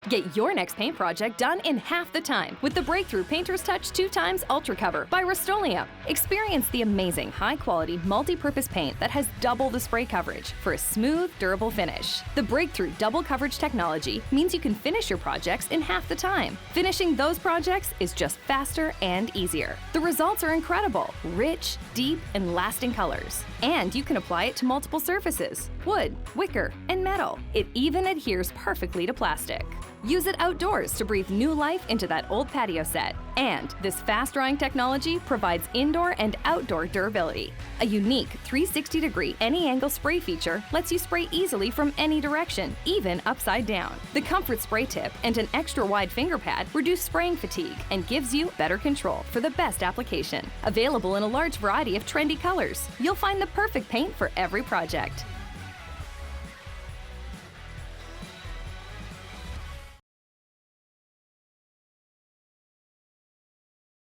Get your next paint project done in half the time with the breakthrough Painter's Touch 2x Ultra Cover by Rust-oleum. Experience the amazing high-quality multi-purpose paint that has double the spray coverage for a smooth, durable finish. The breakthrough double coverage technology means you can finish your projects in half the time. Finishing those projects is just faster and easier. The results are incredible: rich, deep, and lasting colors. And you can apply it to multiple surfaces: wood, wicker, and metal. It even adheres perfectly to plastic. Use it outdoors to breathe new life into that old patio set. And this fast-drying technology provides indoor and outdoor durability. A unique 360-degree any-angle spray feature lets you spray easily from any direction, even upside down. The comfort spray tip and an extra-wide finger pad reduce spraying fatigue and gives you better control for the best application. Available in a large variety of trendy colors, you'll find the perfect paint for every project.